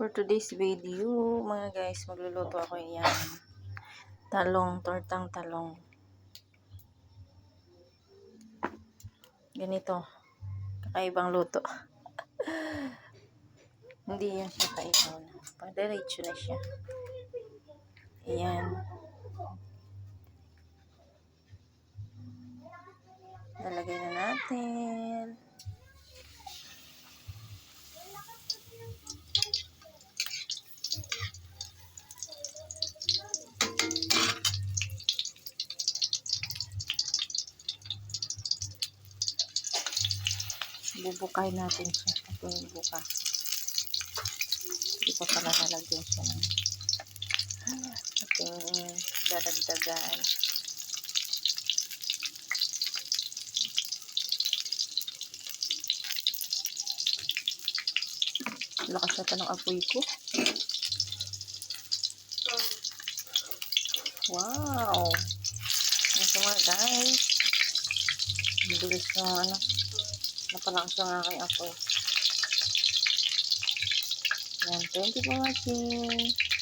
For today's video, mga guys, magluluto ako yan. Tortang talong. Ganito. Kakaibang luto. Hindi yan siya kaibaw na. Padiretso na siya. Ayan. Lalagay na natin. Bubukay natin siya. Ito yung buka. Hindi pa pala nalagyan siya ng ating daragdagan. Lakas na ng apoy ko. Wow! Ito mga guys. Bilis ng napalakas ng aking apoy. Yan, thank you for watching.